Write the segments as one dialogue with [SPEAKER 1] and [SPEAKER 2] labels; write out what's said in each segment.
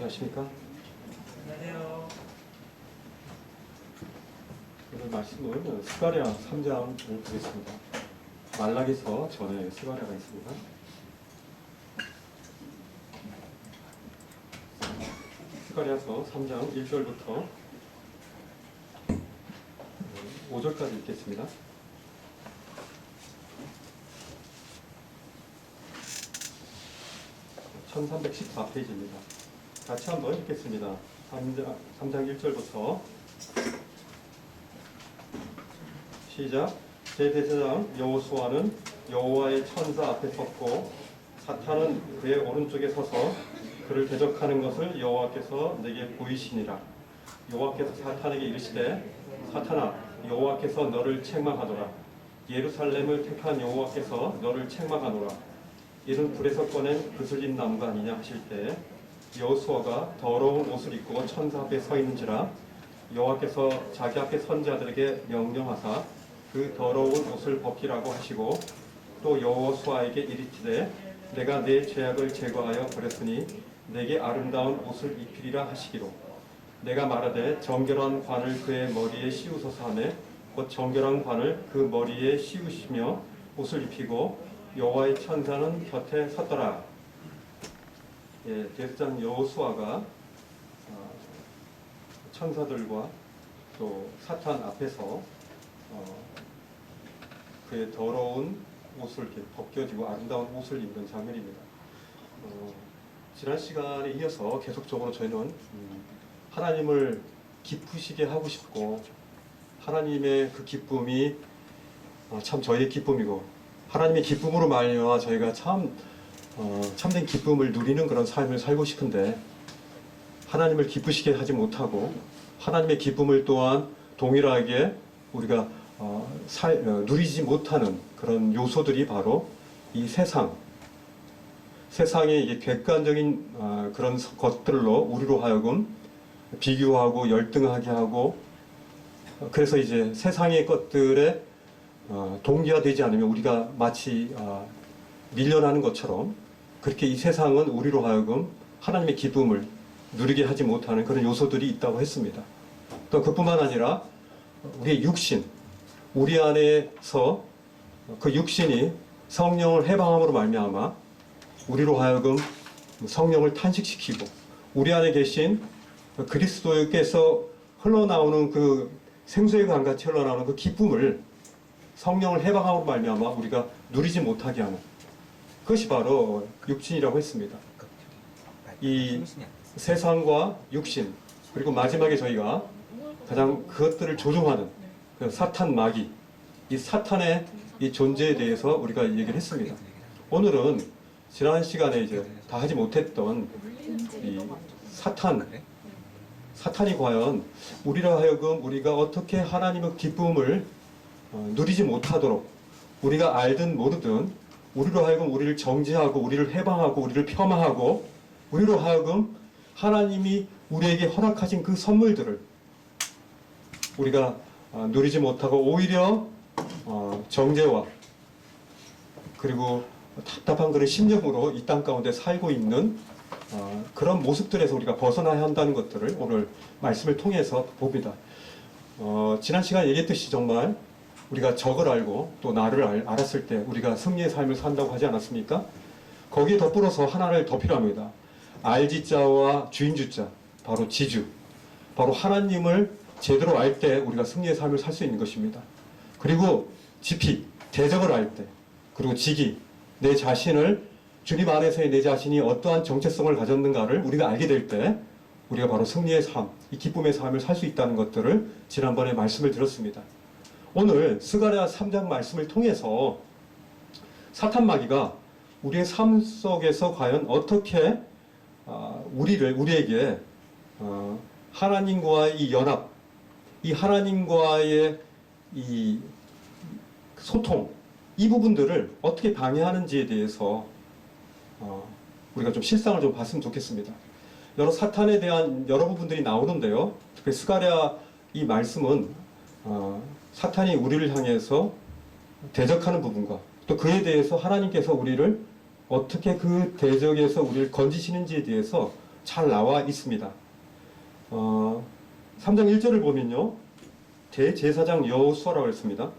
[SPEAKER 1] 안녕하십니까?
[SPEAKER 2] 안녕하세요.
[SPEAKER 1] 오늘 말씀은 스가랴 3장을 보겠습니다. 말락에서 전에 스가랴가 있습니다. 스가랴서 3장 1절부터 5절까지 읽겠습니다. (1314페이지입니다) 같이 한번 읽겠습니다. 3장 1절부터 시작. 제 대제사장 여호수아는 여호와의 천사 앞에 섰고 사탄은 그의 오른쪽에 서서 그를 대적하는 것을 여호와께서 내게 보이시니라. 여호와께서 사탄에게 이르시되 사탄아, 여호와께서 너를 책망하노라. 예루살렘을 택한 여호와께서 너를 책망하노라. 이는 불에서 꺼낸 그슬린 나무가 아니냐 하실 때 여호수아가 더러운 옷을 입고 천사 앞에 서 있는지라. 여호와께서 자기 앞에 선자들에게 명령하사 그 더러운 옷을 벗기라고 하시고 또 여호수아에게 이르시되 내가 내 죄악을 제거하여 버렸으니 내게 아름다운 옷을 입히리라 하시기로. 내가 말하되 정결한 관을 그의 머리에 씌우소서 하며 곧 정결한 관을 그 머리에 씌우시며 옷을 입히고 여호와의 천사는 곁에 섰더라. 대제사장 여호수아가 천사들과 또 사탄 앞에서 그의 더러운 옷을 이렇게 벗겨지고 아름다운 옷을 입는 장면입니다. 지난 시간에 이어서 계속적으로 저희는 하나님을 기쁘시게 하고 싶고 하나님의 그 기쁨이 참 저희의 기쁨이고 하나님의 기쁨으로 말미암아 저희가 참된 기쁨을 누리는 그런 삶을 살고 싶은데 하나님을 기쁘시게 하지 못하고 하나님의 기쁨을 또한 동일하게 우리가 누리지 못하는 그런 요소들이 바로 이 세상의 이게 객관적인 그런 것들로 우리로 하여금 비교하고 열등하게 하고 그래서 이제 세상의 것들에 동기화되지 않으면 우리가 마치 밀려나는 것처럼 그렇게 이 세상은 우리로 하여금 하나님의 기쁨을 누리게 하지 못하는 그런 요소들이 있다고 했습니다. 또 그뿐만 아니라 우리의 육신, 우리 안에서 그 육신이 성령을 해방함으로 말미암아 우리로 하여금 성령을 탄식시키고 우리 안에 계신 그리스도께서 흘러나오는 그 생수의 강같이 흘러나오는 그 기쁨을 성령을 해방함으로 말미암아 우리가 누리지 못하게 하는 그것이 바로 육신이라고 했습니다. 이 세상과 육신 그리고 마지막에 저희가 가장 그것들을 조종하는 그 사탄 마귀 이 사탄의 이 존재에 대해서 우리가 얘기를 했습니다. 오늘은 지난 시간에 이제 다 하지 못했던 이 사탄이 과연 우리라 하여금 우리가 어떻게 하나님의 기쁨을 누리지 못하도록 우리가 알든 모르든 우리로 하여금 우리를 정죄하고 우리를 해방하고 우리를 폄하하고 우리로 하여금 하나님이 우리에게 허락하신 그 선물들을 우리가 누리지 못하고 오히려 정죄와 그리고 답답한 그런 심령으로 이 땅 가운데 살고 있는 그런 모습들에서 우리가 벗어나야 한다는 것들을 오늘 말씀을 통해서 봅니다. 지난 시간에 얘기했듯이 정말 우리가 적을 알고 또 나를 알았을 때 우리가 승리의 삶을 산다고 하지 않았습니까? 거기에 덧불어서 하나를 더 필요합니다. 알지자와 주인주자, 바로 지주, 바로 하나님을 제대로 알 때 우리가 승리의 삶을 살 수 있는 것입니다. 그리고 지피, 대적을 알 때, 그리고 지기, 내 자신을 주님 안에서의 내 자신이 어떠한 정체성을 가졌는가를 우리가 알게 될 때 우리가 바로 승리의 삶, 이 기쁨의 삶을 살 수 있다는 것들을 지난번에 말씀을 드렸습니다. 오늘 스가랴 3장 말씀을 통해서 사탄 마귀가 우리의 삶 속에서 과연 어떻게 우리에게 하나님과의 이 연합, 이 하나님과의 이 소통, 이 부분들을 어떻게 방해하는지에 대해서 우리가 좀 실상을 좀 봤으면 좋겠습니다. 여러 사탄에 대한 여러 부분들이 나오는데요. 특히 스가랴 이 말씀은 사탄이 우리를 향해서 대적하는 부분과 또 그에 대해서 하나님께서 우리를 어떻게 그 대적에서 우리를 건지시는지에 대해서 잘 나와 있습니다. 3장 1절을 보면요. 대제사장 여호수아라고 했습니다.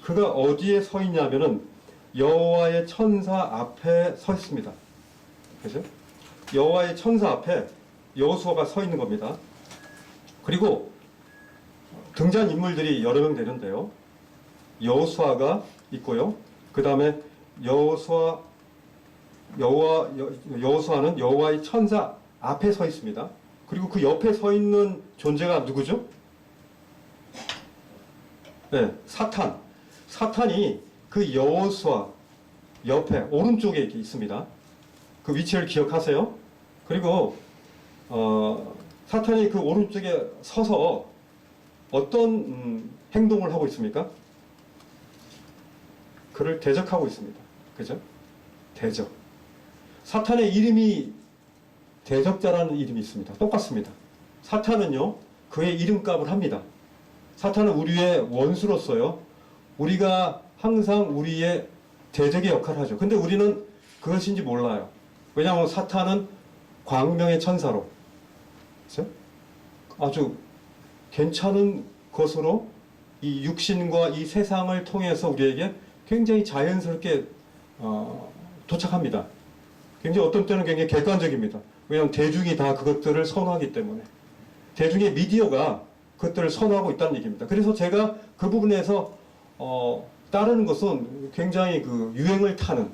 [SPEAKER 1] 그가 어디에 서 있냐면은 여호와의 천사 앞에 서 있습니다. 그죠? 여호와의 천사 앞에 여호수아가 서 있는 겁니다. 그리고 등장 인물들이 여러 명 되는데요. 여호수아가 있고요. 그 다음에 여호수아는 여호와의 천사 앞에 서 있습니다. 그리고 그 옆에 서 있는 존재가 누구죠? 네, 사탄. 사탄이 그 여호수아 옆에 오른쪽에 이렇게 있습니다. 그 위치를 기억하세요. 그리고 사탄이 그 오른쪽에 서서 어떤 행동을 하고 있습니까? 그를 대적하고 있습니다. 그죠? 대적. 사탄의 이름이 대적자라는 이름이 있습니다. 똑같습니다. 사탄은요, 그의 이름값을 합니다. 사탄은 우리의 원수로서요, 우리가 항상 우리의 대적의 역할을 하죠. 근데 우리는 그것인지 몰라요. 왜냐하면 사탄은 광명의 천사로, 그렇죠? 아주 괜찮은 것으로 이 육신과 이 세상을 통해서 우리에게 굉장히 자연스럽게 도착합니다. 굉장히 어떤 때는 굉장히 객관적입니다. 왜냐하면 대중이 다 그것들을 선호하기 때문에. 대중의 미디어가 그것들을 선호하고 있다는 얘기입니다. 그래서 제가 그 부분에서 따르는 것은 굉장히 그 유행을 타는,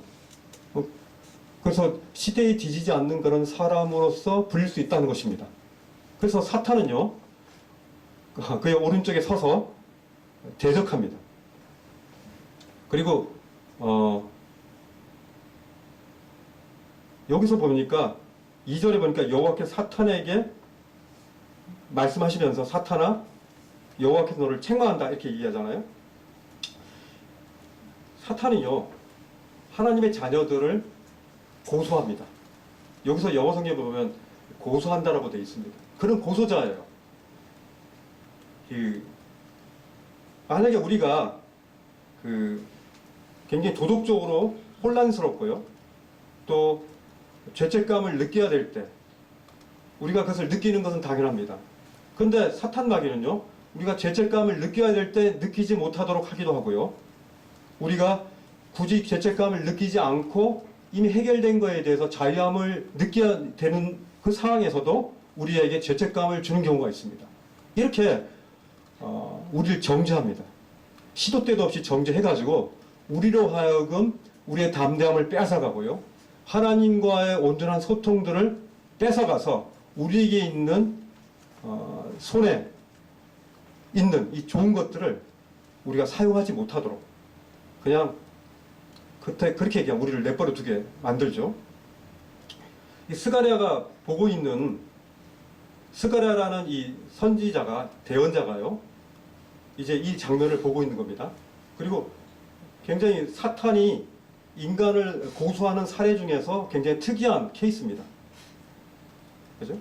[SPEAKER 1] 그래서 시대에 뒤지지 않는 그런 사람으로서 불릴 수 있다는 것입니다. 그래서 사탄은요, 그의 오른쪽에 서서 대적합니다. 그리고 여기서 보니까 2절에 보니까 여호와께서 사탄에게 말씀하시면서 사탄아 여호와께서 너를 책망한다 이렇게 얘기하잖아요. 사탄은요 하나님의 자녀들을 고소합니다. 여기서 영어 성경에 보면 고소한다라고 되어 있습니다. 그런 고소자예요. 만약에 우리가 굉장히 도덕적으로 혼란스럽고요, 또 죄책감을 느껴야 될 때 우리가 그것을 느끼는 것은 당연합니다. 그런데 사탄 마귀는요, 우리가 죄책감을 느껴야 될 때 느끼지 못하도록 하기도 하고요, 우리가 굳이 죄책감을 느끼지 않고 이미 해결된 거에 대해서 자유함을 느껴야 되는 그 상황에서도 우리에게 죄책감을 주는 경우가 있습니다. 이렇게 우리를 정죄합니다. 시도 때도 없이 정죄해가지고 우리로 하여금 우리의 담대함을 뺏어가고요, 하나님과의 온전한 소통들을 뺏어가서 우리에게 있는 손에 있는 이 좋은 것들을 우리가 사용하지 못하도록 그냥 그렇게 그냥 우리를 내버려 두게 만들죠. 이 스가랴가 보고 있는, 스가랴라는 이 선지자가, 대언자가요, 이제 이 장면을 보고 있는 겁니다. 그리고 굉장히 사탄이 인간을 고소하는 사례 중에서 굉장히 특이한 케이스입니다. 그죠?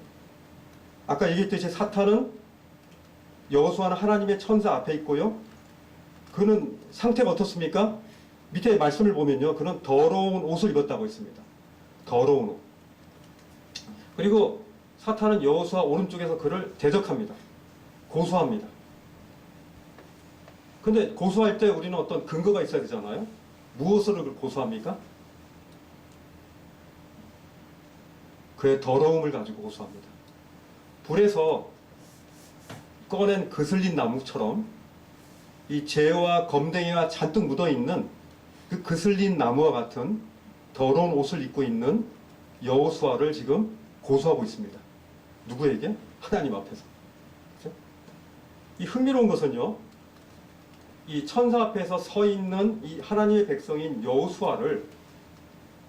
[SPEAKER 1] 아까 얘기했듯이 사탄은 여호수아는 하나님의 천사 앞에 있고요, 그는 상태가 어떻습니까? 밑에 말씀을 보면요, 그는 더러운 옷을 입었다고 했습니다. 더러운 옷. 그리고 사탄은 여호수아 오른쪽에서 그를 대적합니다. 고소합니다. 근데 고소할 때 우리는 어떤 근거가 있어야 되잖아요. 무엇으로 고소합니까? 그의 더러움을 가지고 고소합니다. 불에서 꺼낸 그슬린 나무처럼 이 재와 검댕이가 잔뜩 묻어있는 그 그슬린 나무와 같은 더러운 옷을 입고 있는 여호수아를 지금 고소하고 있습니다. 누구에게? 하나님 앞에서. 그렇죠? 이 흥미로운 것은요, 이 천사 앞에서 서 있는 이 하나님의 백성인 여호수아를,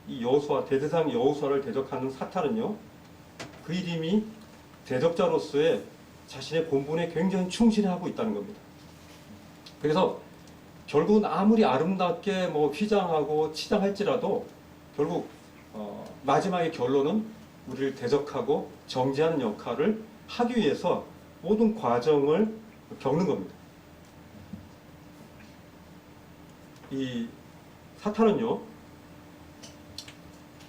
[SPEAKER 1] 이 여호수아, 대제사장 여호수아를 대적하는 사탄은요, 그 이름이 대적자로서의 자신의 본분에 굉장히 충실하고 있다는 겁니다. 그래서 결국은 아무리 아름답게 휘장하고 치장할지라도 결국 마지막의 결론은 우리를 대적하고 정죄하는 역할을 하기 위해서 모든 과정을 겪는 겁니다. 이 사탄은요,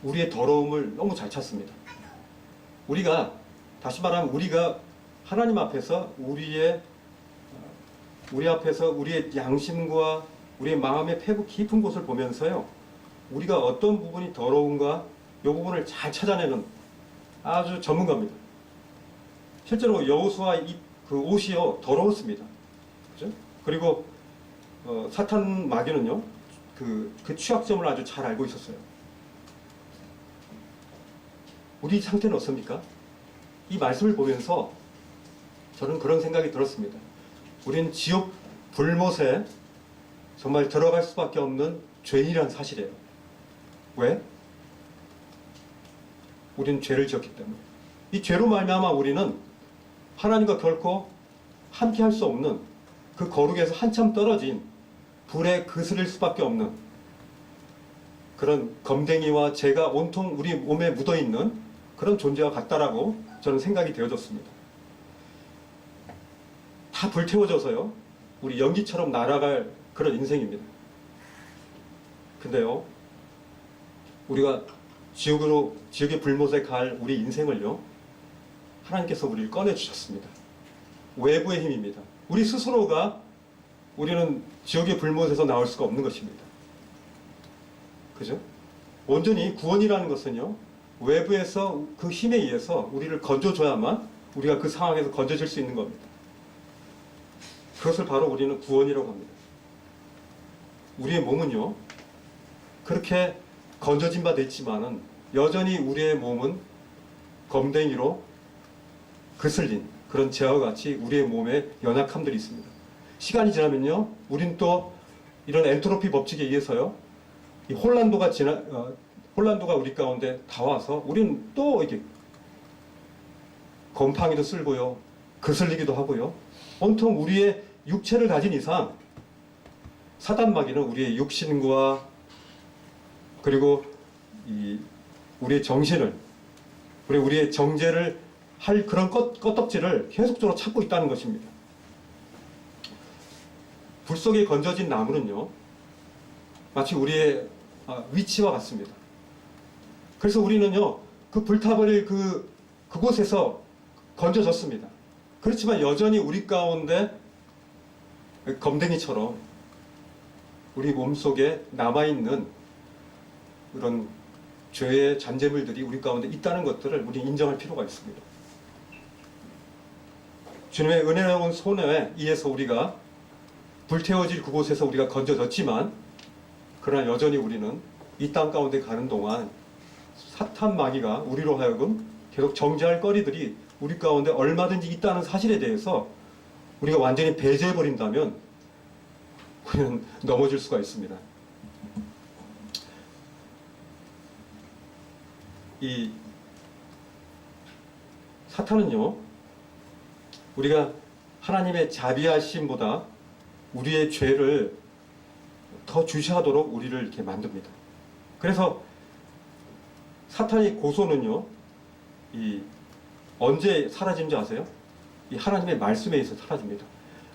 [SPEAKER 1] 우리의 더러움을 너무 잘 찾습니다. 우리가 다시 말하면 우리가 하나님 앞에서 우리 앞에서 우리의 양심과 우리의 마음의 패부 깊은 곳을 보면서요, 우리가 어떤 부분이 더러운가 이 부분을 잘 찾아내는 아주 전문가입니다. 실제로 여호수아 그 옷이요 더러웠습니다. 그죠? 그리고 사탄 마귀는요 그 취약점을 아주 잘 알고 있었어요. 우리 상태는 어떻습니까? 이 말씀을 보면서 저는 그런 생각이 들었습니다. 우리는 지옥 불못에 정말 들어갈 수밖에 없는 죄인이란 사실이에요. 왜? 우리는 죄를 지었기 때문에. 이 죄로 말미암아 우리는 하나님과 결코 함께 할 수 없는 그 거룩에서 한참 떨어진 불에 그스릴 수밖에 없는 그런 검댕이와 죄가 온통 우리 몸에 묻어있는 그런 존재와 같다라고 저는 생각이 되어졌습니다. 다 불태워져서요, 우리 연기처럼 날아갈 그런 인생입니다. 근데요, 우리가 지옥의 불못에 갈 우리 인생을요, 하나님께서 우리를 꺼내주셨습니다. 외부의 힘입니다. 우리 스스로가 우리는 지옥의 불못에서 나올 수가 없는 것입니다. 그죠? 온전히 구원이라는 것은요, 외부에서 그 힘에 의해서 우리를 건져줘야만 우리가 그 상황에서 건져질 수 있는 겁니다. 그것을 바로 우리는 구원이라고 합니다. 우리의 몸은요, 그렇게 건져진 바 됐지만은 여전히 우리의 몸은 검댕이로 그슬린 그런 죄와 같이 우리의 몸에 연약함들이 있습니다. 시간이 지나면요, 우린 또 이런 엔트로피 법칙에 의해서요, 이 혼란도가 우리 가운데 다 와서 우리는 또 이렇게 곰팡이도 쓸고요, 그슬리기도 하고요. 온통 우리의 육체를 가진 이상 사단 마귀는 우리의 육신과 그리고 우리의 정신을, 우리의 정죄를 할 그런 껍덕지를 계속적으로 찾고 있다는 것입니다. 불 속에 건져진 나무는요, 마치 우리의 위치와 같습니다. 그래서 우리는요, 그 불타버릴 그곳에서 건져졌습니다. 그렇지만 여전히 우리 가운데 검댕이처럼 우리 몸속에 남아있는 그런 죄의 잔재물들이 우리 가운데 있다는 것들을 우리 인정할 필요가 있습니다. 주님의 은혜로운 손에 의해서 우리가 불태워질 그곳에서 우리가 건져졌지만, 그러나 여전히 우리는 이 땅 가운데 가는 동안 사탄 마귀가 우리로 하여금 계속 정죄할 거리들이 우리 가운데 얼마든지 있다는 사실에 대해서 우리가 완전히 배제해버린다면 우리는 넘어질 수가 있습니다. 이 사탄은요, 우리가 하나님의 자비하심보다 우리의 죄를 더 주시하도록 우리를 이렇게 만듭니다. 그래서 사탄의 고소는요, 언제 사라지는지 아세요? 이 하나님의 말씀에 의해서 사라집니다.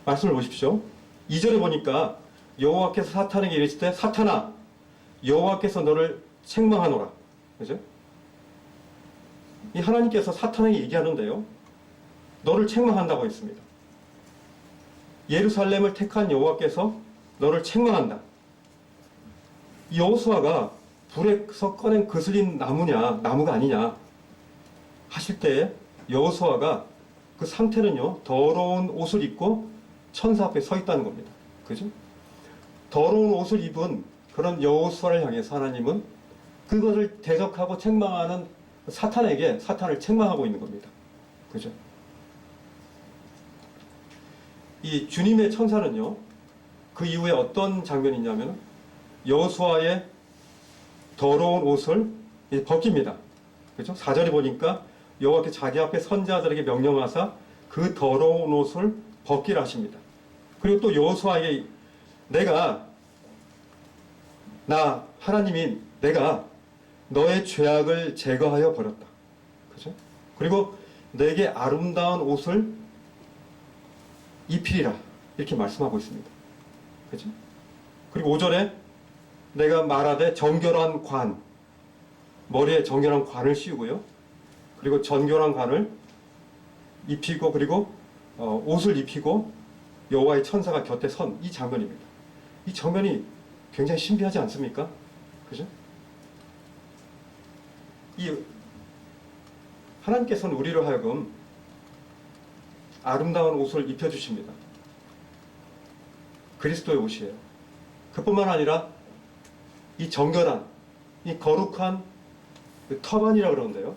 [SPEAKER 1] 말씀을 보십시오. 2절에 보니까 여호와께서 사탄에게 이르실 때, 사탄아, 여호와께서 너를 책망하노라. 그죠? 이 하나님께서 사탄에게 얘기하는데요, 너를 책망한다고 했습니다. 예루살렘을 택한 여호와께서 너를 책망한다. 여호수아가 불에서 꺼낸 그슬린 나무가 아니냐 하실 때, 여호수아가 그 상태는요, 더러운 옷을 입고 천사 앞에 서 있다는 겁니다. 그죠? 더러운 옷을 입은 그런 여호수아를 향해서 하나님은 그것을 대적하고 책망하는 사탄에게 사탄을 책망하고 있는 겁니다. 그죠? 이 주님의 천사는요, 그 이후에 어떤 장면이 있냐면 여호수아의 더러운 옷을 벗깁니다. 그죠? 4절에 보니까 여호와께 자기 앞에 선지자들에게 명령하사 그 더러운 옷을 벗기라 하십니다. 그리고 또 여호수아에게 하나님인 내가 너의 죄악을 제거하여 버렸다. 그죠? 그리고 내게 아름다운 옷을 입히리라. 이렇게 말씀하고 있습니다. 그죠? 그리고 5절에 내가 말하되 정결한 관, 머리에 정결한 관을 씌우고요, 그리고 정결한 관을 입히고 그리고 옷을 입히고 여호와의 천사가 곁에 선 이 장면입니다. 이 장면이 굉장히 신비하지 않습니까? 그죠? 이 하나님께서는 우리를 하여금 아름다운 옷을 입혀주십니다. 그리스도의 옷이에요. 그뿐만 아니라 이 정결한, 이 거룩한 그 터반이라고 그러는데요.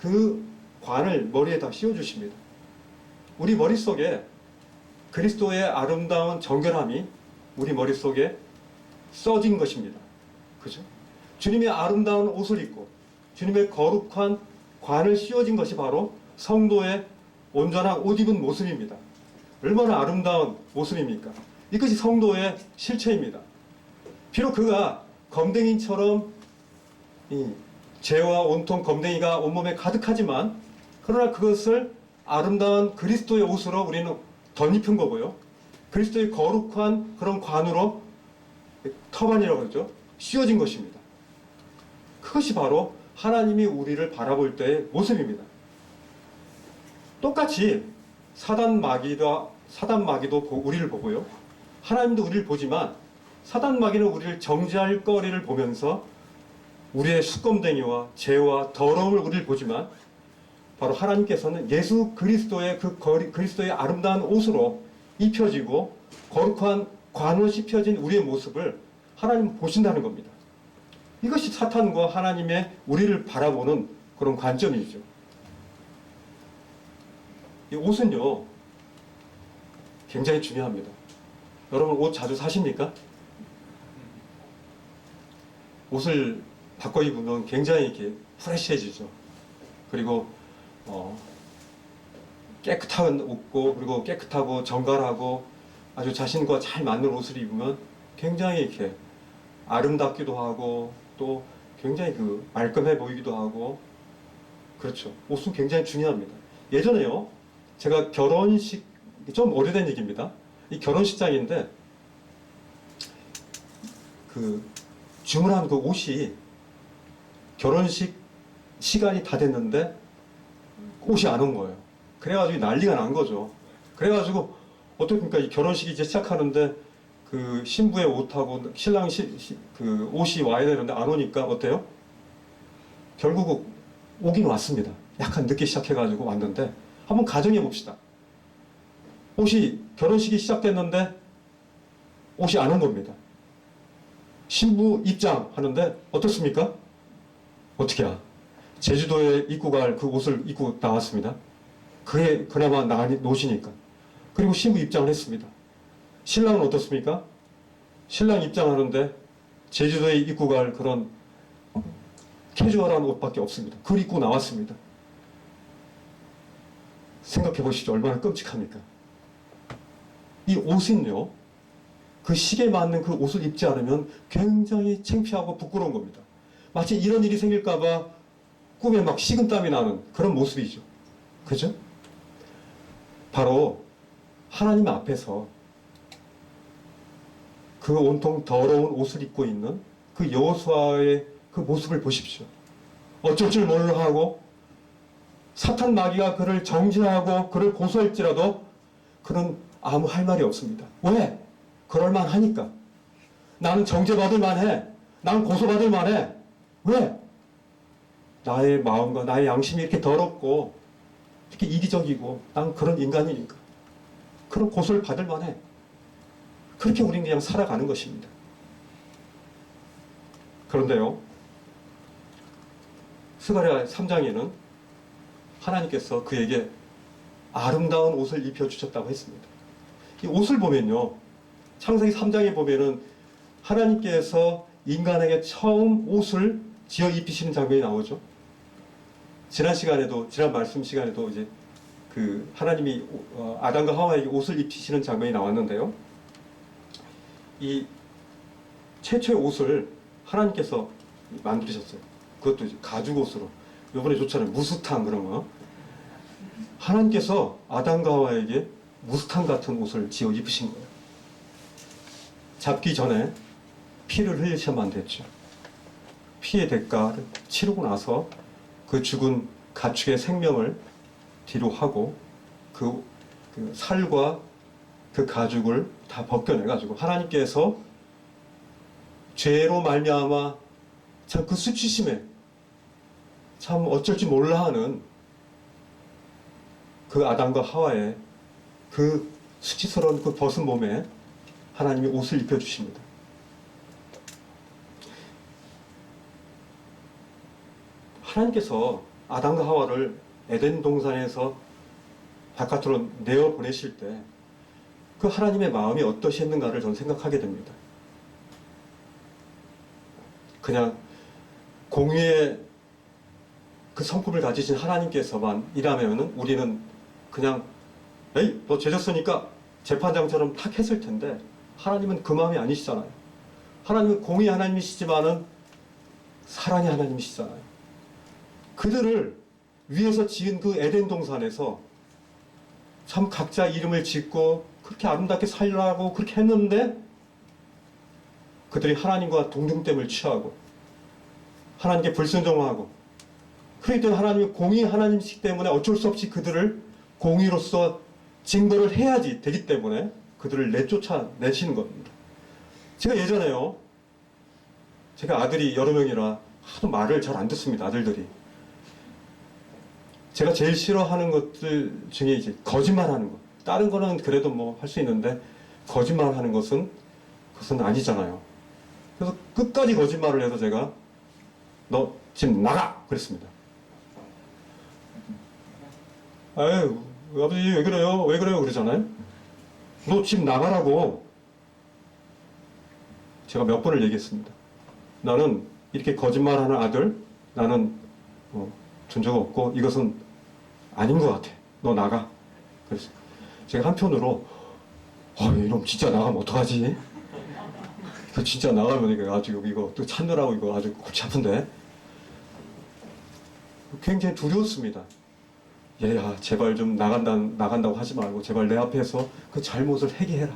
[SPEAKER 1] 그 관을 머리에다 씌워주십니다. 우리 머릿속에 그리스도의 아름다운 정결함이 우리 머릿속에 써진 것입니다. 그죠? 주님의 아름다운 옷을 입고 주님의 거룩한 관을 씌워진 것이 바로 성도의 온전한 옷 입은 모습입니다. 얼마나 아름다운 모습입니까? 이것이 성도의 실체입니다. 비록 그가 검댕이처럼 죄와 온통 검댕이가 온몸에 가득하지만 그러나 그것을 아름다운 그리스도의 옷으로 우리는 덧입힌 거고요. 그리스도의 거룩한 그런 관으로 터반이라고 그러죠. 씌워진 것입니다. 그것이 바로 하나님이 우리를 바라볼 때의 모습입니다. 똑같이 사단 마귀도 우리를 보고요. 하나님도 우리를 보지만 사단 마귀는 우리를 정죄할 거리를 보면서 우리의 수검댕이와 죄와 더러움을 우리를 보지만 바로 하나님께서는 예수 그리스도의 그리스도의 아름다운 옷으로 입혀지고 거룩한 관으로 씹혀진 우리의 모습을 하나님은 보신다는 겁니다. 이것이 사탄과 하나님의 우리를 바라보는 그런 관점이죠. 이 옷은요, 굉장히 중요합니다. 여러분 옷 자주 사십니까? 옷을 바꿔 입으면 굉장히 이렇게 프레시해지죠. 그리고 깨끗한 옷고 그리고 깨끗하고 정갈하고 아주 자신과 잘 맞는 옷을 입으면 굉장히 이렇게 아름답기도 하고 또 굉장히 말끔해 보이기도 하고 그렇죠. 옷은 굉장히 중요합니다. 예전에요, 제가 결혼식 좀 오래된 얘기입니다. 이 결혼식장인데 주문한 그 옷이 결혼식 시간이 다 됐는데 옷이 안 온 거예요. 그래가지고 난리가 난 거죠. 그래가지고 어떻습니까? 이 결혼식이 이제 시작하는데 그 신부의 옷하고 신랑 그 옷이 와야 되는데 안 오니까 어때요? 결국 오긴 왔습니다. 약간 늦게 시작해가지고 왔는데 한번 가정해 봅시다. 결혼식이 시작됐는데 옷이 안 온 겁니다. 신부 입장하는데 어떻습니까? 어떻게야? 제주도에 입고 갈 그 옷을 입고 나왔습니다. 그게 그나마 노시니까. 그리고 신부 입장을 했습니다. 신랑은 어떻습니까? 신랑 입장하는데 제주도에 입고 갈 그런 캐주얼한 옷밖에 없습니다. 그걸 입고 나왔습니다. 생각해 보시죠. 얼마나 끔찍합니까? 이 옷은요, 그 시계에 맞는 그 옷을 입지 않으면 굉장히 창피하고 부끄러운 겁니다. 마치 이런 일이 생길까봐 꿈에 막 식은땀이 나는 그런 모습이죠. 그죠? 바로 하나님 앞에서 그 온통 더러운 옷을 입고 있는 그 여호수아의 그 모습을 보십시오. 어쩔 줄 모르는 하고 사탄 마귀가 그를 정죄하고 그를 고소할지라도 그는 아무 할 말이 없습니다. 왜? 그럴만 하니까. 나는 정죄받을 만해. 나는 고소받을 만해. 왜? 나의 마음과 나의 양심이 이렇게 더럽고 이렇게 이기적이고 난 그런 인간이니까. 그런 고소를 받을 만해. 그렇게 우리는 그냥 살아가는 것입니다. 그런데요, 스가랴 3장에는 하나님께서 그에게 아름다운 옷을 입혀주셨다고 했습니다. 이 옷을 보면요, 창세기 3장에 보면은 하나님께서 인간에게 처음 옷을 지어 입히시는 장면이 나오죠. 지난 말씀 시간에도 이제 하나님이 아담과 하와에게 옷을 입히시는 장면이 나왔는데요. 이 최초의 옷을 하나님께서 만드셨어요. 그것도 이제 가죽 옷으로. 요번에 좋잖아요. 무스탕 그런 거. 하나님께서 아담과 하와에게 무스탕 같은 옷을 지어 입으신 거예요. 잡기 전에 피를 흘리셔야만 됐죠. 피의 대가를 치르고 나서 그 죽은 가축의 생명을 뒤로 하고 그 살과 그 가죽을 다 벗겨내 가지고 하나님께서 죄로 말미암아 참 그 수치심에 참 어쩔 줄 몰라 하는 그 아담과 하와의 그 수치스러운 그 벗은 몸에 하나님이 옷을 입혀주십니다. 하나님께서 아담과 하와를 에덴 동산에서 바깥으로 내어 보내실 때 그 하나님의 마음이 어떠셨는가를 저는 생각하게 됩니다. 그냥 공의의 그 성품을 가지신 하나님께서만 일하면은 우리는 그냥 에이 너 죄졌으니까 재판장처럼 탁 했을 텐데 하나님은 그 마음이 아니시잖아요. 하나님은 공의 하나님이시지만은 사랑의 하나님이시잖아요. 그들을 위에서 지은 그 에덴 동산에서 참 각자 이름을 짓고 그렇게 아름답게 살라고 그렇게 했는데 그들이 하나님과 동등됨을 취하고 하나님께 불순종하고 그렇기 때문에 하나님이 공의 하나님이시기 때문에 어쩔 수 없이 그들을 공의로서 징벌을 해야지 되기 때문에 그들을 내쫓아내시는 겁니다. 제가 예전에요. 제가 아들이 여러 명이라 하도 말을 잘 안 듣습니다. 아들들이. 제가 제일 싫어하는 것들 중에 이제 거짓말하는 것. 다른 거는 그래도 뭐 할 수 있는데 거짓말하는 것은 그것은 아니잖아요. 그래서 끝까지 거짓말을 해서 제가 너 지금 나가 그랬습니다. 아유 아버지 왜 그래요? 왜 그래요? 그러잖아요. 너 지금 나가라고 제가 몇 번을 얘기했습니다. 나는 이렇게 거짓말하는 아들 나는 준 적 없고 이것은 아닌 것 같아. 너 나가. 그래서 제가 한편으로 이놈 진짜 나가면 어떡하지? 진짜 나가면 이거 아주 이거 또 찾느라고 이거 아주 골치 아픈데 굉장히 두려웠습니다. 얘야 제발 좀 나간다고 하지 말고 제발 내 앞에서 그 잘못을 회개해라.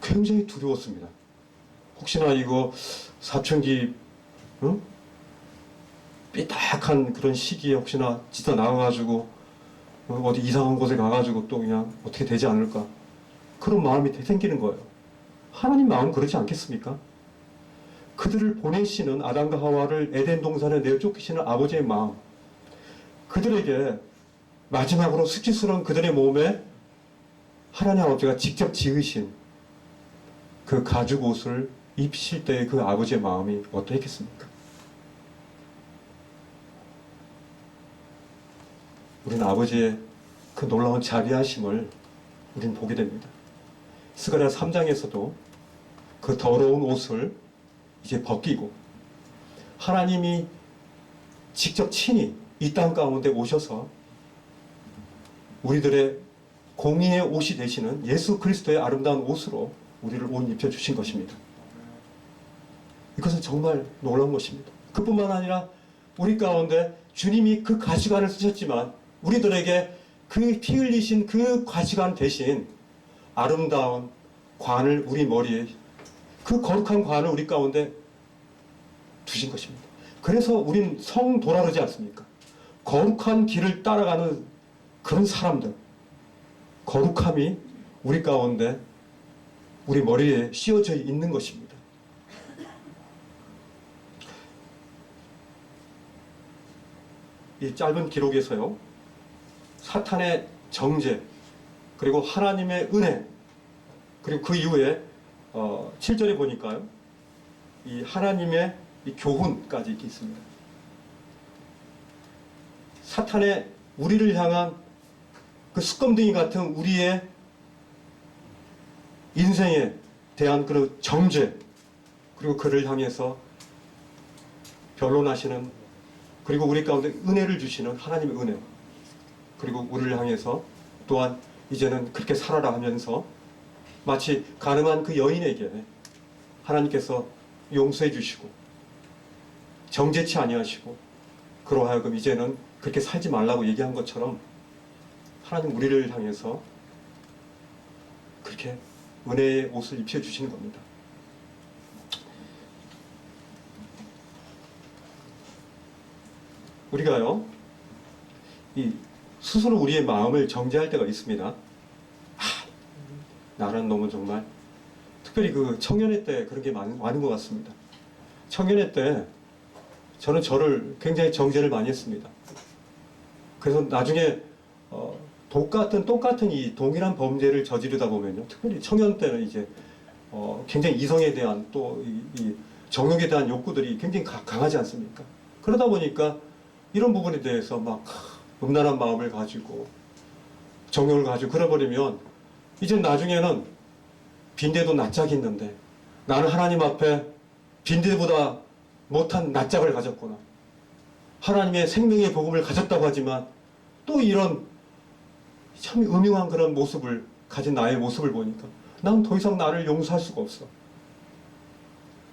[SPEAKER 1] 굉장히 두려웠습니다. 혹시나 이거 사춘기 삐딱한 그런 시기에 혹시나 진짜 나가가지고 어디 이상한 곳에 가가지고 또 그냥 어떻게 되지 않을까 그런 마음이 생기는 거예요. 하나님 마음 그러지 않겠습니까? 그들을 보내시는 아담과 하와를 에덴 동산에 내쫓기시는 아버지의 마음, 그들에게 마지막으로 수치스러운 그들의 몸에 하나님 아버지가 직접 지으신 그 가죽 옷을 입히실 때의 그 아버지의 마음이 어떠했겠습니까? 우리는 아버지의 그 놀라운 자비하심을 우리는 보게 됩니다. 스가랴 3장에서도 그 더러운 옷을 이제 벗기고 하나님이 직접 친히 이 땅 가운데 오셔서 우리들의 공의의 옷이 되시는 예수 그리스도의 아름다운 옷으로 우리를 옷 입혀주신 것입니다. 이것은 정말 놀라운 것입니다. 그뿐만 아니라 우리 가운데 주님이 그 가시관을 쓰셨지만 우리들에게 그 피 흘리신 그 가시관 대신 아름다운 관을 우리 머리에 그 거룩한 관을 우리 가운데 두신 것입니다. 그래서 우린 성도라 그러지 않습니까? 거룩한 길을 따라가는 그런 사람들, 거룩함이 우리 가운데 우리 머리에 씌워져 있는 것입니다. 이 짧은 기록에서요, 사탄의 정죄, 그리고 하나님의 은혜, 그리고 그 이후에 7절에 보니까요, 이 하나님의 이 교훈까지 이렇게 있습니다. 사탄의 우리를 향한 그 숯검둥이 같은 우리의 인생에 대한 그 정죄, 그리고 그를 향해서 변론하시는, 그리고 우리 가운데 은혜를 주시는 하나님의 은혜, 그리고 우리를 향해서 또한 이제는 그렇게 살아라 하면서 마치 가늠한 그 여인에게 하나님께서 용서해 주시고 정죄치 아니하시고 그러하여금 이제는 그렇게 살지 말라고 얘기한 것처럼 하나님 우리를 향해서 그렇게 은혜의 옷을 입혀주시는 겁니다. 우리가요, 이 스스로 우리의 마음을 정죄할 때가 있습니다. 나라는 놈은 정말, 특별히 그 청년회 때 그런 게 많은 것 같습니다. 청년회 때 저는 저를 굉장히 정죄를 많이 했습니다. 그래서 나중에 똑같은 이 동일한 범죄를 저지르다 보면요, 특별히 청년 때는 이제 굉장히 이성에 대한 또 이 정욕에 대한 욕구들이 굉장히 강하지 않습니까? 그러다 보니까 이런 부분에 대해서 막 음란한 마음을 가지고 정욕을 가지고 그래버리면 이제 나중에는 빈대도 낯짝이 있는데 나는 하나님 앞에 빈대보다 못한 낯짝을 가졌구나. 하나님의 생명의 복음을 가졌다고 하지만 또 이런 참 음흉한 그런 모습을 가진 나의 모습을 보니까 난 더 이상 나를 용서할 수가 없어.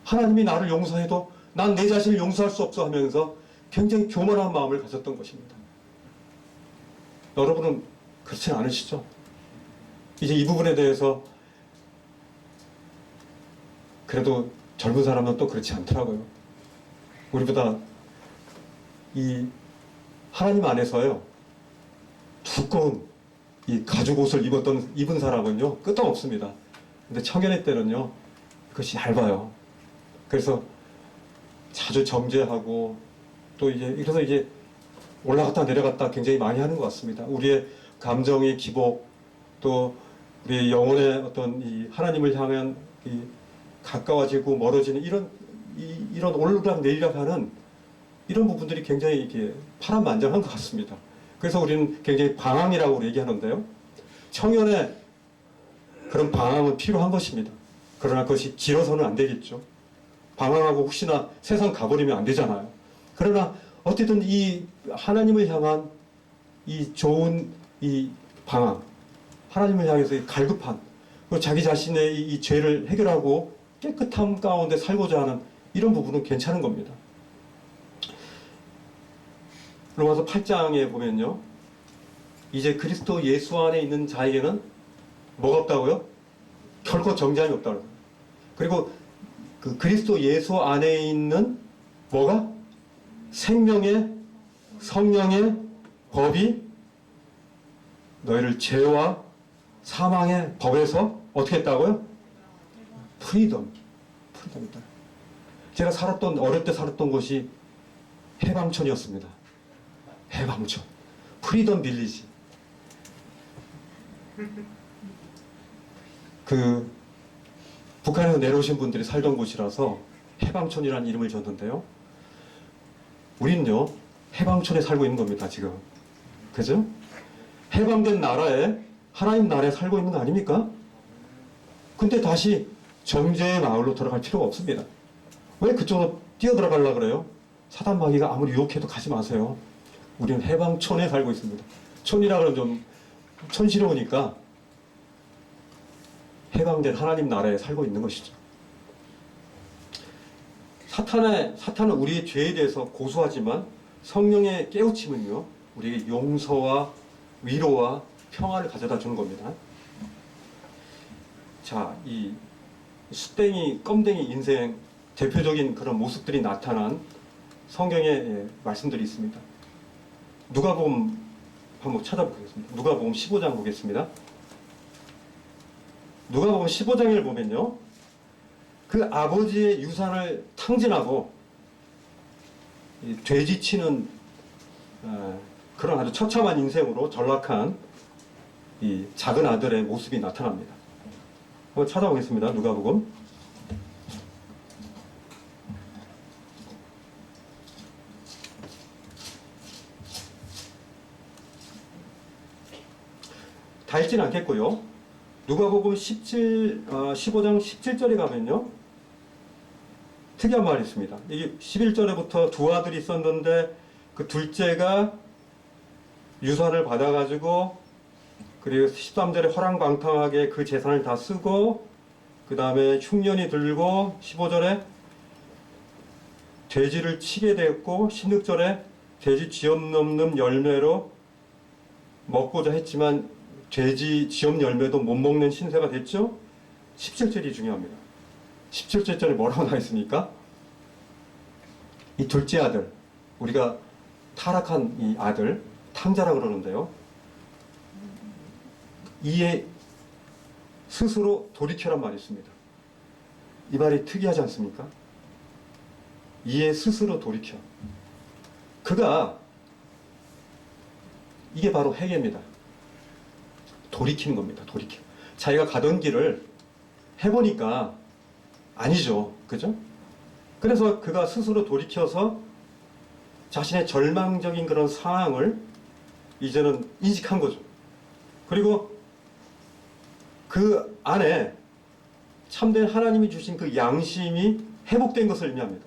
[SPEAKER 1] 하나님이 나를 용서해도 난 내 자신을 용서할 수 없어 하면서 굉장히 교만한 마음을 가졌던 것입니다. 여러분은 그렇진 않으시죠? 이제 이 부분에 대해서 그래도 젊은 사람은 또 그렇지 않더라고요. 우리보다 이 하나님 안에서요, 두꺼운 이 가죽 옷을 입은 사람은요, 끄떡없습니다. 근데 청년의 때는요, 그것이 얇아요. 그래서 자주 정죄하고 또 그래서 이제 올라갔다 내려갔다 굉장히 많이 하는 것 같습니다. 우리의 감정의 기복, 또 우리의 영혼의 어떤 이 하나님을 향한 이 가까워지고 멀어지는 이런 오르락 내리락 하는 이런 부분들이 굉장히 이렇게 파란만장한 것 같습니다. 그래서 우리는 굉장히 방황이라고 얘기하는데요. 청년의 그런 방황은 필요한 것입니다. 그러나 그것이 길어서는 안 되겠죠. 방황하고 혹시나 세상 가버리면 안 되잖아요. 그러나 어쨌든 이 하나님을 향한 이 좋은 이 방황, 하나님을 향해서 이 갈급한, 그리고 자기 자신의 이 죄를 해결하고 깨끗함 가운데 살고자 하는 이런 부분은 괜찮은 겁니다. 로마서 8장에 보면요, 이제 그리스도 예수 안에 있는 자에게는 뭐가 없다고요? 결코 정죄함이 없다고. 그리고 그 그리스도 예수 안에 있는 뭐가? 생명의 성령의 법이 너희를 죄와 사망의 법에서 어떻게 했다고요? 프리덤이다. 제가 어릴 때 살았던 곳이 해방촌이었습니다. 해방촌. 프리덤 빌리지. 그 북한에서 내려오신 분들이 살던 곳이라서 해방촌이라는 이름을 줬는데요. 우리는요, 해방촌에 살고 있는 겁니다, 지금. 그죠? 해방된 나라에, 하나님 나라에 살고 있는 거 아닙니까? 근데 다시 정죄의 마을로 돌아갈 필요가 없습니다. 왜 그쪽으로 뛰어들어가려고 그래요? 사단 마귀가 아무리 유혹해도 가지 마세요. 우리는 해방촌에 살고 있습니다. 촌이라 그러면 좀 촌스러우니까 해방된 하나님 나라에 살고 있는 것이죠. 사탄은 우리의 죄에 대해서 고소하지만 성령의 깨우침은요, 우리에게 용서와 위로와 평화를 가져다 주는 겁니다. 자, 이 숫댕이, 껌댕이 인생 대표적인 그런 모습들이 나타난 성경의 말씀들이 있습니다. 누가복음 한번 찾아보겠습니다. 누가복음 15장 보겠습니다. 누가복음 15장을 보면요, 그 아버지의 유산을 탕진하고 돼지 치는 그런 아주 처참한 인생으로 전락한 이 작은 아들의 모습이 나타납니다. 한번 찾아보겠습니다. 누가복음. 다 읽지는 않겠고요. 누가복음 15장 17절에 가면요, 특이한 말이 있습니다. 이게 11절에부터 두 아들이 있었는데 그 둘째가 유산을 받아가지고, 그리고 13절에 허랑방탕하게 그 재산을 다 쓰고, 그 다음에 흉년이 들고, 15절에 돼지를 치게 되었고, 16절에 돼지 지엽 넘는 열매로 먹고자 했지만 돼지 지엽 열매도 못 먹는 신세가 됐죠. 17절이 중요합니다. 17절에 뭐라고 나와 있습니까? 이 둘째 아들, 우리가 타락한 이 아들 탕자라 그러는데요. 이에 스스로 돌이켜란 말이 있습니다. 이 말이 특이하지 않습니까? 이에 스스로 돌이켜. 그가 이게 바로 회개입니다. 돌이키는 겁니다. 돌이켜. 자기가 가던 길을 해보니까 아니죠. 그죠? 그래서 그가 스스로 돌이켜서 자신의 절망적인 그런 상황을 이제는 인식한 거죠. 그리고 그 안에 참된 하나님이 주신 그 양심이 회복된 것을 의미합니다.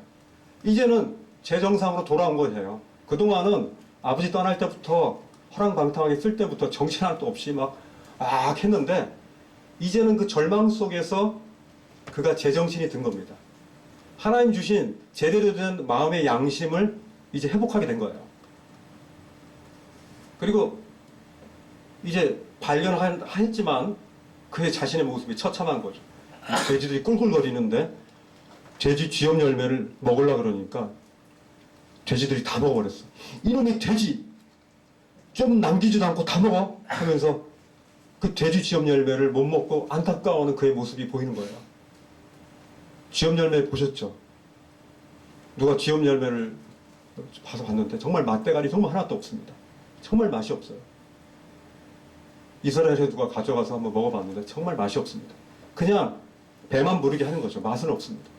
[SPEAKER 1] 이제는 재정상으로 돌아온 거예요. 그동안은 아버지 떠날 때부터 허랑방탕하게 쓸 때부터 정신 하나도 없이 막 했는데 이제는 그 절망 속에서 그가 제정신이 든 겁니다. 하나님 주신 제대로 된 마음의 양심을 이제 회복하게 된 거예요. 그리고 이제 발견했지만 그의 자신의 모습이 처참한 거죠. 돼지들이 꿀꿀거리는데 돼지 쥐염 열매를 먹으려고 그러니까 돼지들이 다 먹어버렸어. 이놈의 돼지! 좀 남기지도 않고 다 먹어! 하면서 그 돼지 쥐염 열매를 못 먹고 안타까워하는 그의 모습이 보이는 거예요. 쥐염 열매 보셨죠? 누가 쥐염 열매를 봐서 봤는데 정말 맛대가리 정말 하나도 없습니다. 정말 맛이 없어요. 이스라엘에 누가 가져가서 한번 먹어봤는데 정말 맛이 없습니다. 그냥 배만 부르게 하는 거죠. 맛은 없습니다.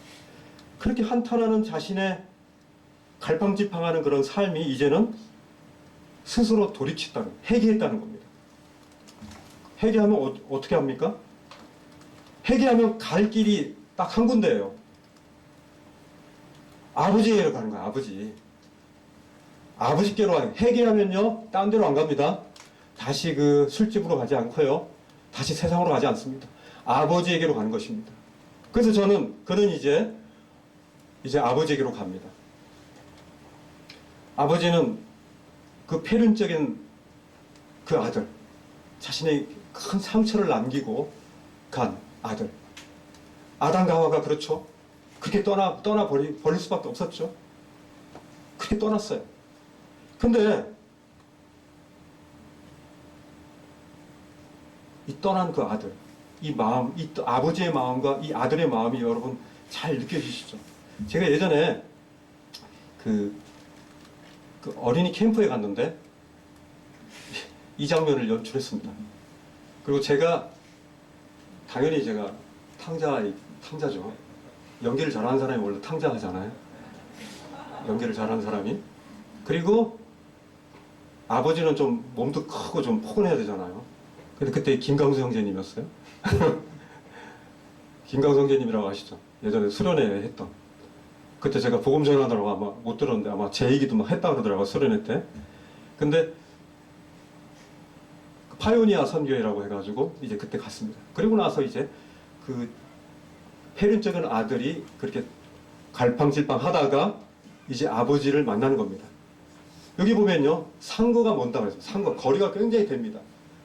[SPEAKER 1] 그렇게 한탄하는 자신의 갈팡질팡하는 그런 삶이 이제는 스스로 돌이켰다는, 회개했다는 겁니다. 회개하면 어떻게 합니까? 회개하면 갈 길이 딱 한 군데예요. 아버지에게로 가는 거야, 아버지. 아버지께로 가는 거예요. 회개하면요, 딴 데로 안 갑니다. 다시 그 술집으로 가지 않고요. 다시 세상으로 가지 않습니다. 아버지에게로 가는 것입니다. 그래서 그는 이제 아버지에게로 갑니다. 아버지는 그 폐륜적인 그 아들, 자신의 큰 상처를 남기고 간 아들. 아담과 하와가 그렇죠. 그렇게 버릴 수밖에 없었죠. 그렇게 떠났어요. 근데 이 떠난 그 아들, 이 마음, 이 아버지의 마음과 이 아들의 마음이 여러분 잘 느껴지시죠? 제가 예전에 그 어린이 캠프에 갔는데 이 장면을 연출했습니다. 그리고 당연히 제가 탕자죠. 연기를 잘하는 사람이 원래 탕자하잖아요. 연기를 잘하는 사람이. 그리고 아버지는 좀 몸도 크고 좀 포근해야 되잖아요. 근데 그때 김광수 형제님이었어요. 김광수 형제님이라고 아시죠? 예전에 수련회 했던. 그때 제가 복음 전하느라고 아마 못 들었는데 아마 제 얘기도 막 했다 그러더라고요, 수련회 때. 근데 파요니아 선교회라고 해가지고 이제 그때 갔습니다. 그리고 나서 이제 그 폐륜적인 아들이 그렇게 갈팡질팡 하다가 이제 아버지를 만나는 겁니다. 여기 보면요, 상거가 먼다 그랬어요. 상거, 거리가 굉장히 됩니다.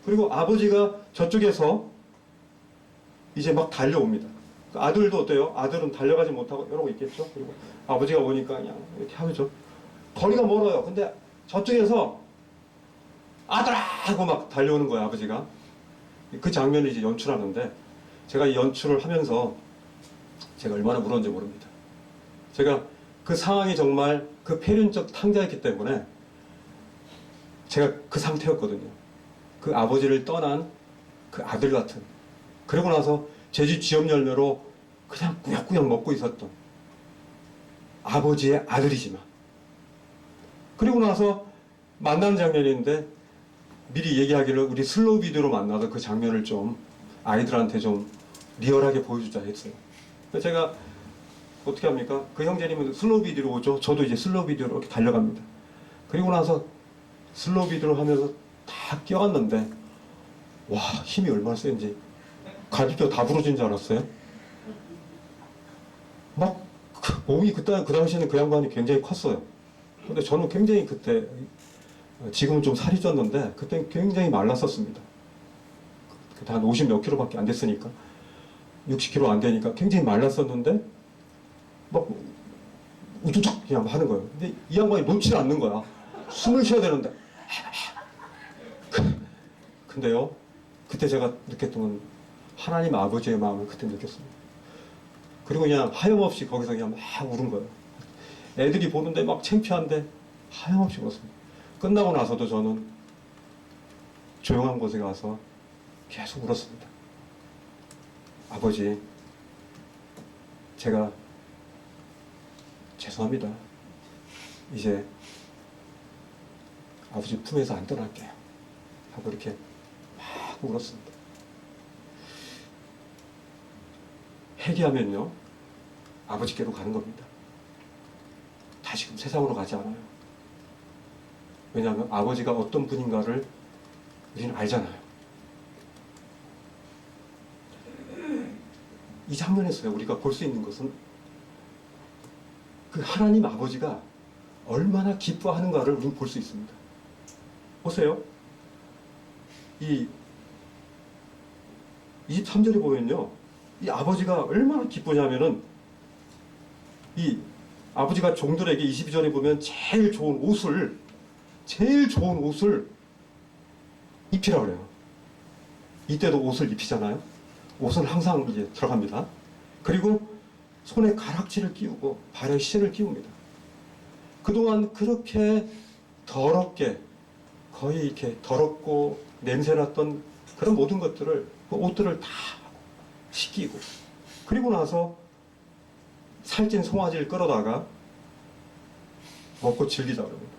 [SPEAKER 1] 그리고 아버지가 저쪽에서 이제 막 달려옵니다. 아들도 어때요? 아들은 달려가지 못하고 이러고 있겠죠? 그리고 아버지가 오니까 그냥 이렇게 하죠. 거리가 멀어요. 근데 저쪽에서 아들아! 하고 막 달려오는 거예요, 아버지가. 그 장면을 이제 연출하는데 제가 이 연출을 하면서 제가 얼마나 울었는지 모릅니다. 제가 그 상황이 정말 그 폐륜적 탕자였기 때문에 제가 그 상태였거든요. 그 아버지를 떠난 그 아들 같은. 그러고 나서 제주 쥐염 열매로 그냥 꾸역꾸역 먹고 있었던 아버지의 아들이지만. 그리고 나서 만난 장면인데 미리 얘기하기를 우리 슬로우 비디오로 만나서 그 장면을 좀 아이들한테 좀 리얼하게 보여주자 했어요. 그래서 제가 어떻게 합니까? 그 형제님은 슬로우 비디오로 오죠. 저도 이제 슬로우 비디오로 이렇게 달려갑니다. 그리고 나서 슬로우 비디오로 하면서 다 끼어갔는데 와, 힘이 얼마나 센지 갈비뼈 다 부러진 줄 알았어요. 막 몸이 그 당시에는 그 양반이 굉장히 컸어요. 근데 저는 굉장히 그때, 지금은 좀 살이 쪘는데 그때 굉장히 말랐었습니다. 그때 한 50 몇 킬로밖에 안 됐으니까 60kg 안 되니까 굉장히 말랐었는데 막 우두둑 그냥 하는 거예요. 근데 이 양반이 놓지를 않는 거야. 숨을 쉬어야 되는데. 근데요, 그때 제가 느꼈던 건 하나님 아버지의 마음을 그때 느꼈습니다. 그리고 그냥 하염없이 거기서 그냥 막 울은 거예요. 애들이 보는데 막 창피한데 하염없이 울었습니다. 끝나고 나서도 저는 조용한 곳에 가서 계속 울었습니다. 아버지, 제가 죄송합니다. 이제 아버지 품에서 안 떠날게요. 하고 이렇게 막 울었습니다. 회개하면요, 아버지께로 가는 겁니다. 다시금 세상으로 가지 않아요. 왜냐하면 아버지가 어떤 분인가를 우리는 알잖아요. 이 장면에서 우리가 볼 수 있는 것은 그 하나님 아버지가 얼마나 기뻐하는가를 우리는 볼 수 있습니다. 보세요. 이 23절에 보면요, 이 아버지가 얼마나 기쁘냐면은 이 아버지가 종들에게 22절에 보면 제일 좋은 옷을 입히라고 그래요. 이때도 옷을 입히잖아요. 옷은 항상 이제 들어갑니다. 그리고 손에 가락지를 끼우고 발에 신을 끼웁니다. 그동안 그렇게 더럽게 거의 이렇게 더럽고 냄새났던 그런 모든 것들을 그 옷들을 다 씻기고 그리고 나서 살찐 송아지를 끌어다가 먹고 즐기자고 합니다.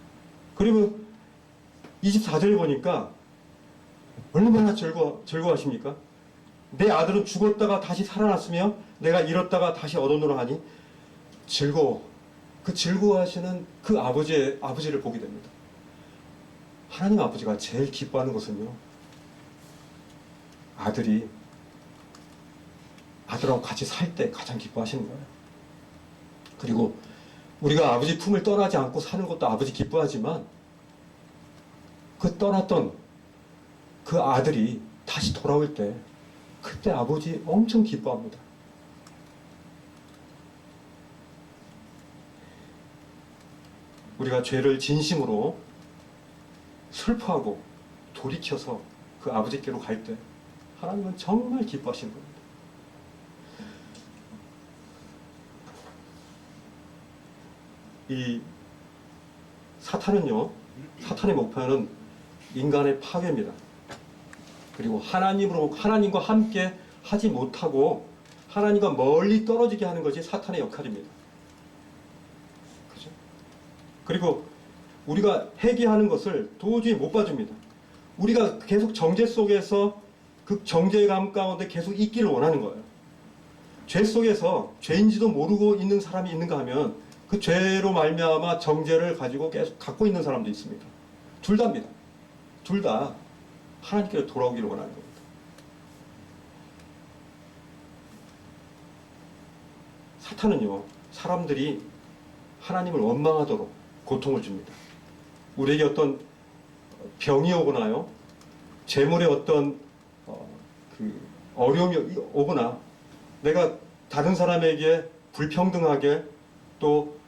[SPEAKER 1] 그리고 24절에 보니까 얼마나 즐거워하십니까? 내 아들은 죽었다가 다시 살아났으며 내가 잃었다가 다시 얻었노라 하니 즐거워. 그 즐거워하시는 그 아버지를 보게 됩니다. 하나님 아버지가 제일 기뻐하는 것은요, 아들이 아들하고 같이 살 때 가장 기뻐하시는 거예요. 그리고 우리가 아버지 품을 떠나지 않고 사는 것도 아버지 기뻐하지만 그 떠났던 그 아들이 다시 돌아올 때 그때 아버지 엄청 기뻐합니다. 우리가 죄를 진심으로 슬퍼하고 돌이켜서 그 아버지께로 갈 때 하나님은 정말 기뻐하시는 겁니다. 이 사탄은요, 사탄의 목표는 인간의 파괴입니다. 그리고 하나님과 함께 하지 못하고 하나님과 멀리 떨어지게 하는 것이 사탄의 역할입니다. 그죠? 그리고 우리가 회개하는 것을 도저히 못 봐줍니다. 우리가 계속 정죄 속에서 그 정죄감 가운데 계속 있기를 원하는 거예요. 죄 속에서 죄인지도 모르고 있는 사람이 있는가 하면 그 죄로 말미암아 정죄를 가지고 계속 갖고 있는 사람도 있습니다. 둘 다입니다. 둘 다 하나님께로 돌아오기를 원하는 겁니다. 사탄은요, 사람들이 하나님을 원망하도록 고통을 줍니다. 우리에게 어떤 병이 오거나요, 재물의 어떤 어려움이 오거나, 내가 다른 사람에게 불평등하게 또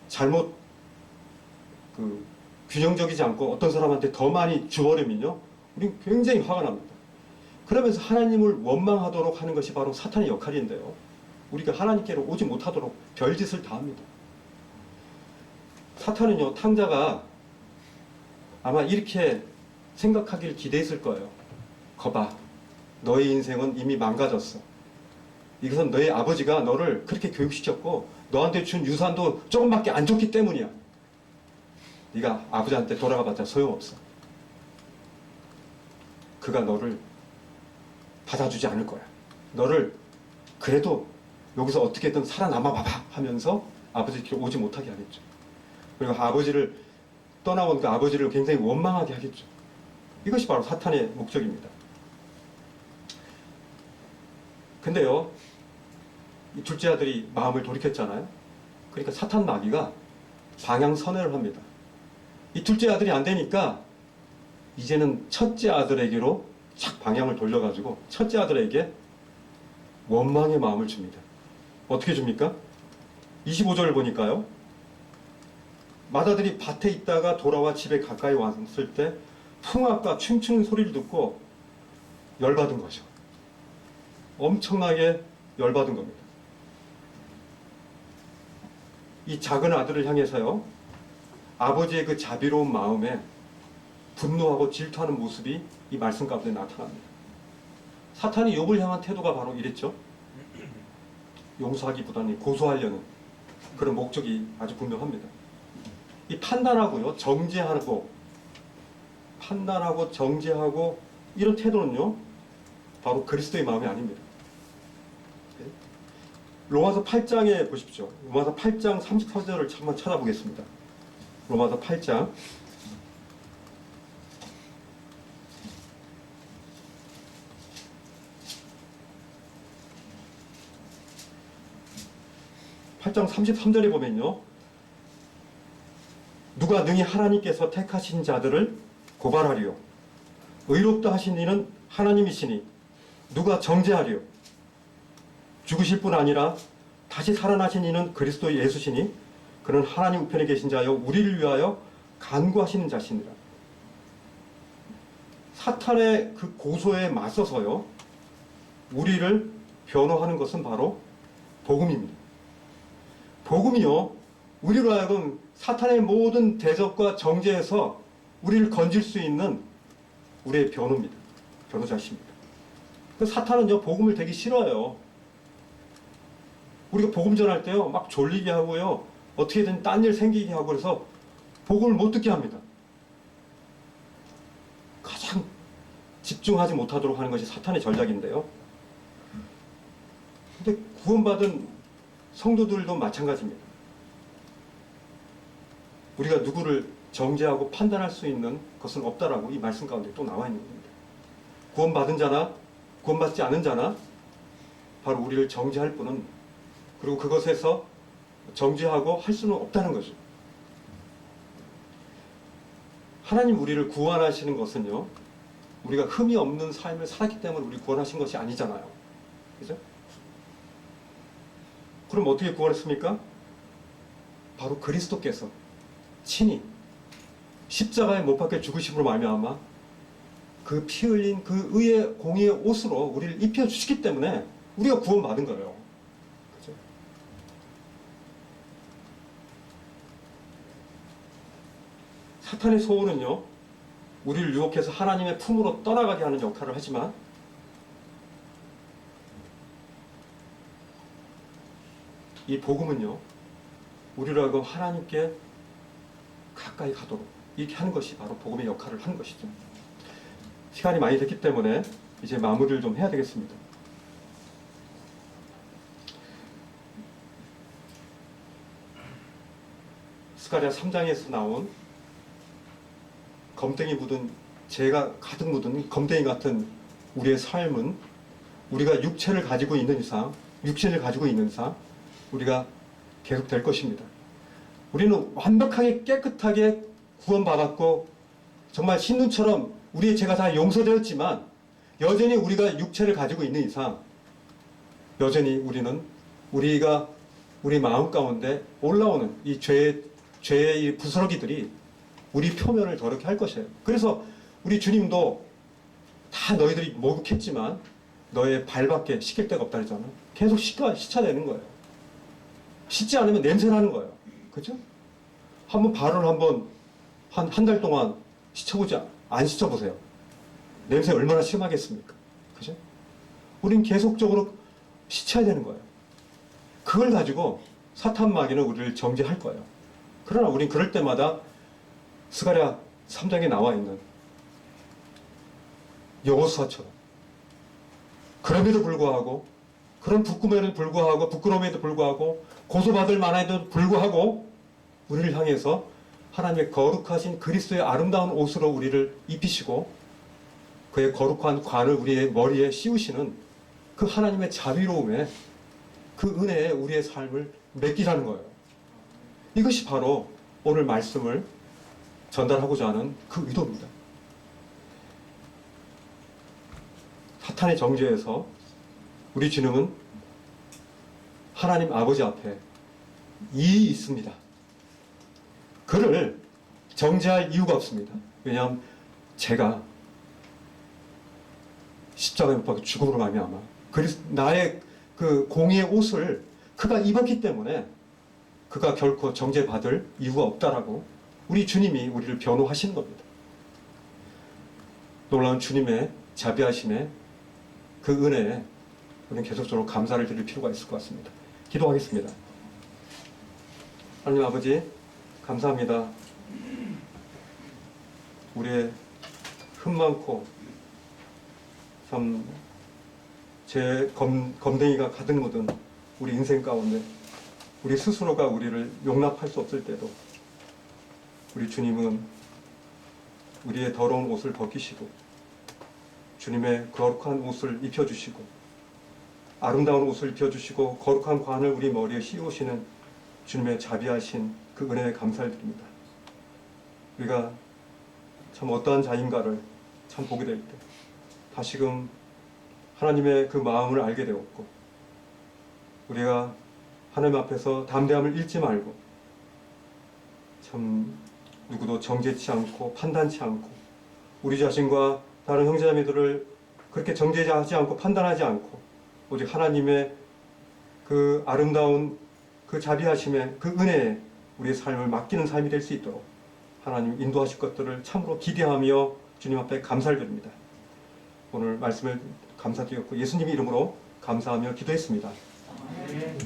[SPEAKER 1] 잘못 균형적이지 않고 어떤 사람한테 더 많이 주어내면요, 우리는 굉장히 화가 납니다. 그러면서 하나님을 원망하도록 하는 것이 바로 사탄의 역할인데요, 우리가 하나님께로 오지 못하도록 별짓을 다 합니다. 사탄은요, 탕자가 아마 이렇게 생각하기를 기대했을 거예요. 거봐, 너의 인생은 이미 망가졌어. 이것은 너의 아버지가 너를 그렇게 교육시켰고 너한테 준 유산도 조금밖에 안 줬기 때문이야. 네가 아버지한테 돌아가봤자 소용없어. 그가 너를 받아주지 않을 거야. 너를 그래도 여기서 어떻게든 살아남아 봐봐 하면서 아버지께 오지 못하게 하겠죠. 그리고 아버지를 떠나온 그 아버지를 굉장히 원망하게 하겠죠. 이것이 바로 사탄의 목적입니다. 근데요, 이 둘째 아들이 마음을 돌이켰잖아요. 그러니까 사탄 마귀가 방향선회를 합니다. 이 둘째 아들이 안 되니까 이제는 첫째 아들에게로 착 방향을 돌려가지고 첫째 아들에게 원망의 마음을 줍니다. 어떻게 줍니까? 25절을 보니까요, 마다들이 밭에 있다가 돌아와 집에 가까이 왔을 때 풍악과 춤추는 소리를 듣고 열받은 거죠. 엄청나게 열받은 겁니다. 이 작은 아들을 향해서요, 아버지의 그 자비로운 마음에 분노하고 질투하는 모습이 이 말씀 가운데 나타납니다. 사탄이 욥을 향한 태도가 바로 이랬죠. 용서하기보다는 고소하려는 그런 목적이 아주 분명합니다. 이 판단하고 정죄하고 이런 태도는요, 바로 그리스도의 마음이 아닙니다. 로마서 8장에 보십시오. 로마서 8장 34절을 한번 찾아보겠습니다. 로마서 8장 33절에 보면요, 누가 능히 하나님께서 택하신 자들을 고발하리요, 의롭다 하신 이는 하나님이시니 누가 정죄하리요, 죽으실 뿐 아니라 다시 살아나신 이는 그리스도 예수시니 그는 하나님 우편에 계신 자여 우리를 위하여 간구하시는 자시니라. 사탄의 그 고소에 맞서서요, 우리를 변호하는 것은 바로 복음입니다. 복음이요, 우리로 하여금 사탄의 모든 대적과 정죄에서 우리를 건질 수 있는 우리의 변호입니다. 변호자십니다. 사탄은요, 복음을 되게 싫어해요. 우리가 복음 전할 때요, 막 졸리게 하고요, 어떻게든 딴 일 생기게 하고 그래서 복음을 못 듣게 합니다. 가장 집중하지 못하도록 하는 것이 사탄의 전략인데요. 근데 구원받은 성도들도 마찬가지입니다. 우리가 누구를 정죄하고 판단할 수 있는 것은 없다라고 이 말씀 가운데 또 나와 있는 겁니다. 구원받은 자나 구원받지 않은 자나 바로 우리를 정죄할 뿐은, 그리고 그것에서 정죄하고 할 수는 없다는 거죠. 하나님 우리를 구원하시는 것은요, 우리가 흠이 없는 삶을 살았기 때문에 우리 구원하신 것이 아니잖아요. 그죠? 그럼 어떻게 구원했습니까? 바로 그리스도께서 친히 십자가에 못 박혀 죽으심으로 말미암아 그 피 흘린 그 의의 공의의 옷으로 우리를 입혀주시기 때문에 우리가 구원받은 거예요. 그죠? 사탄의 소원은요, 우리를 유혹해서 하나님의 품으로 떠나가게 하는 역할을 하지만, 이 복음은요, 우리로 하여금 하나님께 가까이 가도록 이렇게 하는 것이 바로 복음의 역할을 하는 것이죠. 시간이 많이 됐기 때문에 이제 마무리를 좀 해야 되겠습니다. 스가랴 3장에서 나온 검댕이 묻은, 죄가 가득 묻은 검댕이 같은 우리의 삶은 우리가 육체를 가지고 있는 이상, 육신을 가지고 있는 이상 우리가 계속 될 것입니다. 우리는 완벽하게 깨끗하게 구원받았고 정말 신눈처럼 우리의 죄가 다 용서되었지만, 여전히 우리가 육체를 가지고 있는 이상 여전히 우리는 우리가 우리 마음 가운데 올라오는 이 죄의 이 부스러기들이 우리 표면을 더럽게 할 것이에요. 그래서 우리 주님도 다 너희들이 목욕했지만 너의 발밖에 씻길 데가 없다 그랬잖아요. 계속 씻어내는 거예요. 씻지 않으면 냄새 나는 거예요. 그죠? 한번 발을 한 달 동안 안 씻어보세요. 냄새 얼마나 심하겠습니까? 그죠? 우린 계속적으로 씻어야 되는 거예요. 그걸 가지고 사탄 마귀는 우리를 정죄할 거예요. 그러나 우린 그럴 때마다 스가랴 3장에 나와 있는 여호수아처럼, 그럼에도 불구하고, 그런 부끄러움에도 불구하고, 고소받을 만함에도 불구하고 우리를 향해서 하나님의 거룩하신 그리스도의 아름다운 옷으로 우리를 입히시고 그의 거룩한 관을 우리의 머리에 씌우시는 그 하나님의 자비로움에, 그 은혜에 우리의 삶을 맡기라는 거예요. 이것이 바로 오늘 말씀을 전달하고자 하는 그 의도입니다. 사탄의 정죄에서 우리 주님은 하나님 아버지 앞에 이의 있습니다. 그를 정죄할 이유가 없습니다. 왜냐하면 제가 십자가에 못 박혀 죽음으로 말미암아 그리스 나의 그 공의의 옷을 그가 입었기 때문에 그가 결코 정죄받을 이유가 없다라고 우리 주님이 우리를 변호하시는 겁니다. 놀라운 주님의 자비하심에 그 은혜에 우리는 계속적으로 감사를 드릴 필요가 있을 것 같습니다. 기도하겠습니다. 하나님 아버지 감사합니다. 우리의 흠 많고 참 제 검댕이가 가득 묻은 우리 인생 가운데 우리 스스로가 우리를 용납할 수 없을 때도 우리 주님은 우리의 더러운 옷을 벗기시고 주님의 거룩한 옷을 입혀주시고 아름다운 옷을 입혀주시고 거룩한 관을 우리 머리에 씌우시는 주님의 자비하신 그 은혜에 감사를 드립니다. 우리가 참 어떠한 자인가를 참 보게 될 때 다시금 하나님의 그 마음을 알게 되었고 우리가 하나님 앞에서 담대함을 잃지 말고 참 누구도 정죄치 않고 판단치 않고 우리 자신과 다른 형제자매들을 그렇게 정죄하지 않고 판단하지 않고 오직 하나님의 그 아름다운 그 자비하심의 그 은혜에 우리의 삶을 맡기는 삶이 될 수 있도록 하나님 인도하실 것들을 참으로 기대하며 주님 앞에 감사를 드립니다. 오늘 말씀을 감사드렸고 예수님 이름으로 감사하며 기도했습니다.
[SPEAKER 2] 아멘.